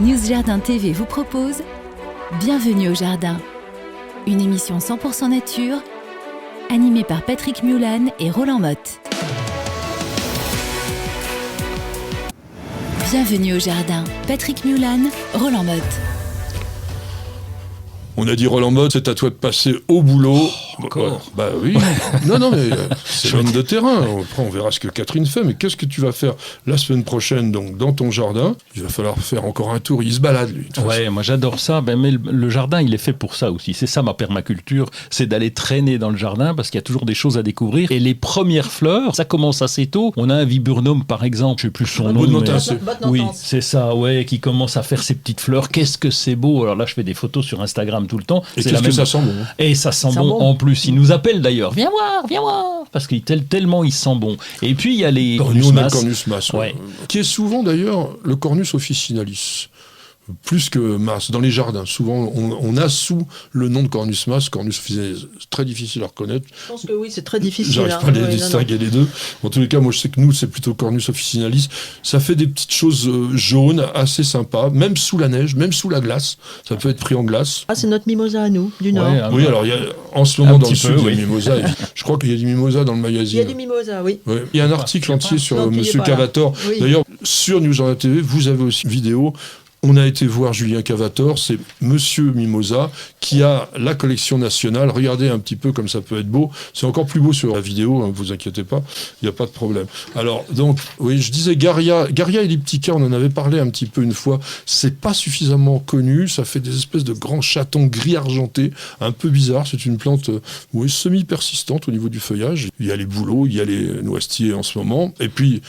News Jardin TV vous propose Bienvenue au Jardin, une émission 100% nature, animée par Patrick Mulan et Roland Motte. Bienvenue au Jardin, Patrick Mulan, Roland Motte. On a dit Roland Motte, c'est à toi de passer au boulot. Encore Bah oui. Non, mais c'est l'homme de terrain. Après, on verra ce que Catherine fait. Mais qu'est-ce que tu vas faire la semaine prochaine, donc, dans ton jardin? Il va falloir faire encore un tour. Il se balade, lui. Ouais, moi j'adore ça. Mais le jardin, il est fait pour ça aussi. C'est ça ma permaculture, c'est d'aller traîner dans le jardin parce qu'il y a toujours des choses à découvrir. Et les premières fleurs, ça commence assez tôt. On a un viburnum, par exemple, je sais plus son nom. Oui, c'est ça, ouais, qui commence à faire ses petites fleurs. Qu'est-ce que c'est beau. Alors là, je fais des photos sur Instagram tout le temps. Et qu'est-ce que ça sent bon? Et ça sent bon en plus. Il nous appelle d'ailleurs. Viens voir. Parce qu'il tellement il sent bon. Et puis il y a les Cornus mas. Cornus mas, ouais. Qui est souvent d'ailleurs le Cornus officinalis. Plus que mas, dans les jardins. Souvent, on a sous le nom de Cornus mas, Cornus officinalis. C'est très difficile à reconnaître. Je pense que oui, c'est très difficile. J'arrive pas à distinguer les deux. En tous les cas, moi, je sais que nous, c'est plutôt Cornus officinalis. Ça fait des petites choses jaunes, assez sympas, même sous la neige, même sous la glace. Ça peut être pris en glace. Ah, c'est notre mimosa à nous, du Nord. Oui, alors, il y a, en ce moment, dans le sud, il y a du mimosa. Je crois qu'il y a du mimosa dans le magazine. Il y a du mimosa, oui. Ouais. Il y a un article entier sur Monsieur Cavator. Oui. D'ailleurs, sur News Jardin TV, vous avez aussi une vidéo. On a été voir Julien Cavator, c'est Monsieur Mimosa, qui a la collection nationale. Regardez un petit peu comme ça peut être beau. C'est encore plus beau sur la vidéo, ne vous inquiétez pas, il n'y a pas de problème. Alors, donc, oui, je disais Garrya elliptica, on en avait parlé un petit peu une fois. C'est pas suffisamment connu, ça fait des espèces de grands chatons gris argentés, un peu bizarre. C'est une plante semi-persistante au niveau du feuillage. Il y a les bouleaux, il y a les noisetiers en ce moment. Et puis,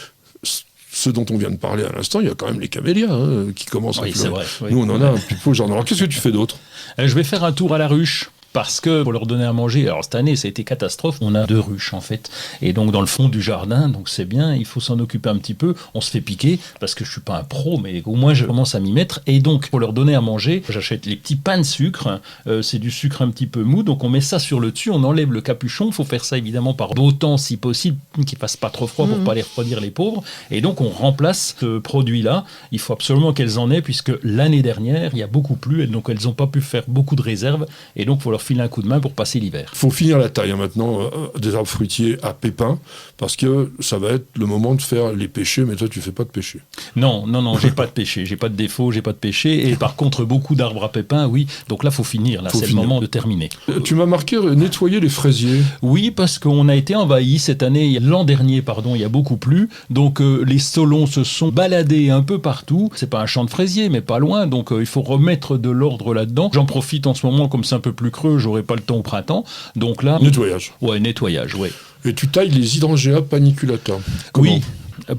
ce dont on vient de parler à l'instant, il y a quand même les camélias qui commencent à fleurir. C'est vrai, oui. Nous, on en a un petit peu au jardin. Alors, qu'est-ce que tu fais d'autre? Je vais faire un tour à la ruche. Parce que pour leur donner à manger, alors cette année ça a été catastrophe, on a 2 ruches en fait, et donc dans le fond du jardin, donc c'est bien, il faut s'en occuper un petit peu, on se fait piquer, parce que je suis pas un pro, mais au moins je commence à m'y mettre, et donc pour leur donner à manger, j'achète les petits pains de sucre, c'est du sucre un petit peu mou, donc on met ça sur le dessus, on enlève le capuchon, il faut faire ça évidemment par beau temps si possible, qu'il fasse pas trop froid pour pas les refroidir les pauvres, et donc on remplace ce produit-là, il faut absolument qu'elles en aient, puisque l'année dernière, il y a beaucoup plu, et donc elles n'ont pas pu faire beaucoup de réserves, et donc il faut leur filer un coup de main pour passer l'hiver. Il faut finir la taille maintenant des arbres fruitiers à pépins, parce que ça va être le moment de faire les pêchers, mais toi tu fais pas de pêcher. Non, j'ai pas de péché, j'ai pas de défaut, j'ai pas de péché, et par contre beaucoup d'arbres à pépins, oui, donc là faut finir, le moment de terminer. Tu m'as marqué nettoyer les fraisiers. Oui, parce qu'on a été envahi cette année, l'an dernier, il y a beaucoup plu, donc les stolons se sont baladés un peu partout, c'est pas un champ de fraisiers, mais pas loin, donc il faut remettre de l'ordre là-dedans. J'en profite en ce moment, comme c'est un peu plus creux, j'aurai pas le temps au printemps, donc là... Nettoyage. Ouais, nettoyage, ouais. Et tu tailles les Hydrangea paniculata. Comment? Oui.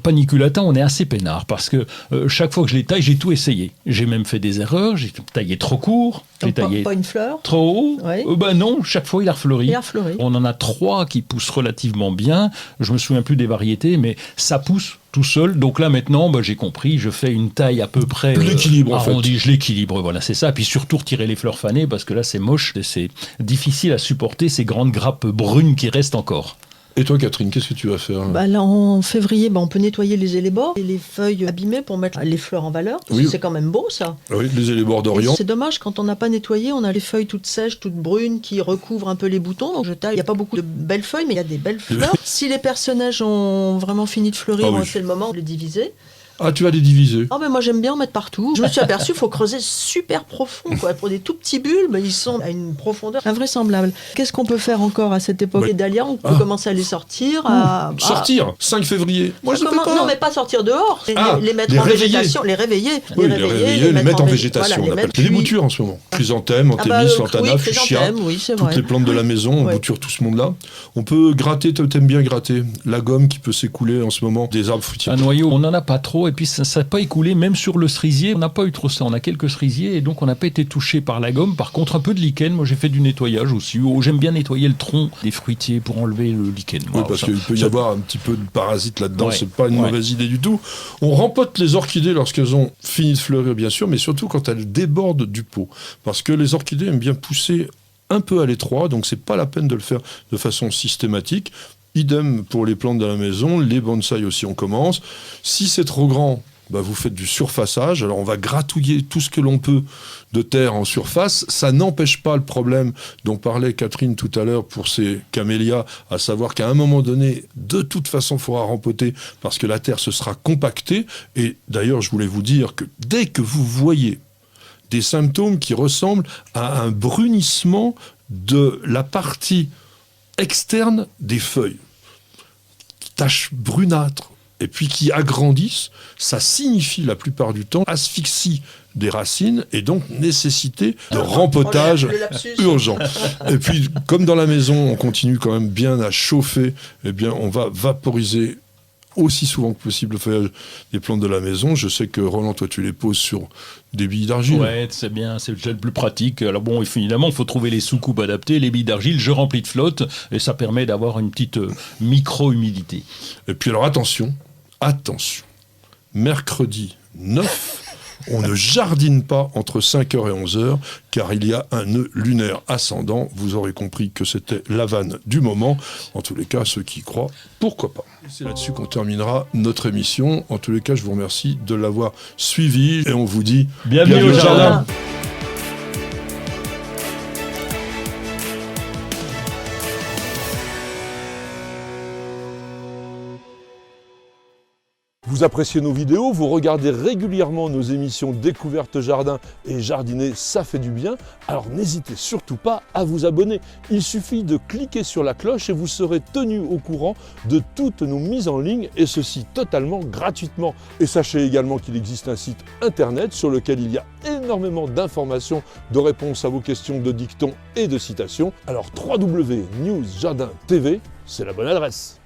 Paniculata, on est assez peinard parce que chaque fois que je les taille, j'ai tout essayé. J'ai même fait des erreurs, j'ai taillé trop court, j'ai taillé pas une fleur trop haut. Ouais. Non, chaque fois il a refleuri. On en a 3 qui poussent relativement bien. Je me souviens plus des variétés, mais ça pousse tout seul. Donc là maintenant, j'ai compris, je fais une taille à peu près l'équilibre arrondie, en fait. Je l'équilibre, voilà, c'est ça. Puis surtout retirer les fleurs fanées parce que là c'est moche, c'est difficile à supporter ces grandes grappes brunes qui restent encore. Et toi, Catherine, qu'est-ce que tu vas faire? Là, en février, on peut nettoyer les élébores et les feuilles abîmées pour mettre les fleurs en valeur. Oui. C'est quand même beau, ça. Oui, les élébores d'Orient. C'est dommage, quand on n'a pas nettoyé, on a les feuilles toutes sèches, toutes brunes, qui recouvrent un peu les boutons. Donc je taille. Il n'y a pas beaucoup de belles feuilles, mais il y a des belles fleurs. Si les personnages ont vraiment fini de fleurir, c'est le moment de les diviser. Ah, tu vas les diviser? Ah, mais moi j'aime bien en mettre partout. Je me suis aperçu, il faut creuser super profond, quoi. Pour des tout petits bulbes, ils sont à une profondeur invraisemblable. Qu'est-ce qu'on peut faire encore à cette époque? Les dahlias, on peut commencer à les sortir. Sortir 5 février. Moi je ne fais pas. Non, mais pas sortir dehors. Les mettre en végétation. Les réveiller. Oui, les mettre en végétation. On appelle les boutures en ce moment. Chrysanthème, anthémis, lantana, fuchsia. Toutes les plantes de la maison, on bouture tout ce monde-là. On peut gratter, t'aimes bien gratter la gomme qui peut s'écouler en ce moment des arbres fruitiers. Un noyau, on n'en a pas trop. Et puis ça n'a pas écoulé, même sur le cerisier, on n'a pas eu trop ça, on a quelques cerisiers et donc on n'a pas été touché par la gomme. Par contre un peu de lichen, moi j'ai fait du nettoyage aussi, j'aime bien nettoyer le tronc des fruitiers pour enlever le lichen. Oui, parce qu'il peut y avoir un petit peu de parasites là-dedans, c'est pas une mauvaise idée du tout. On rempote les orchidées lorsqu'elles ont fini de fleurir bien sûr, mais surtout quand elles débordent du pot, parce que les orchidées aiment bien pousser un peu à l'étroit, donc c'est pas la peine de le faire de façon systématique. Idem pour les plantes de la maison, les bonsaïs aussi on commence. Si c'est trop grand, vous faites du surfaçage. Alors on va gratouiller tout ce que l'on peut de terre en surface. Ça n'empêche pas le problème dont parlait Catherine tout à l'heure pour ces camélias, à savoir qu'à un moment donné, de toute façon, il faudra rempoter parce que la terre se sera compactée. Et d'ailleurs, je voulais vous dire que dès que vous voyez des symptômes qui ressemblent à un brunissement de la partie externe des feuilles, taches brunâtres, et puis qui agrandissent, ça signifie la plupart du temps asphyxie des racines et donc nécessité de rempotage urgent. Et puis, comme dans la maison, on continue quand même bien à chauffer, eh bien, on va vaporiser aussi souvent que possible le feuillage des plantes de la maison. Je sais que Roland, toi, tu les poses sur des billes d'argile. Ouais, c'est bien, c'est le plus pratique. Alors bon, évidemment, il faut trouver les sous-coupes adaptées. Les billes d'argile, je remplis de flotte et ça permet d'avoir une petite micro-humidité. Et puis alors, attention, mercredi 9, on ne jardine pas entre 5h et 11h, car il y a un nœud lunaire ascendant. Vous aurez compris que c'était la vanne du moment. En tous les cas, ceux qui y croient, pourquoi pas. Et c'est là-dessus qu'on terminera notre émission. En tous les cas, je vous remercie de l'avoir suivi et on vous dit bienvenue au jardin. Vous appréciez nos vidéos, vous regardez régulièrement nos émissions Découverte Jardin et Jardiner, ça fait du bien. Alors n'hésitez surtout pas à vous abonner. Il suffit de cliquer sur la cloche et vous serez tenu au courant de toutes nos mises en ligne et ceci totalement gratuitement. Et sachez également qu'il existe un site internet sur lequel il y a énormément d'informations, de réponses à vos questions, de dictons et de citations. Alors www.newsjardin.tv, c'est la bonne adresse.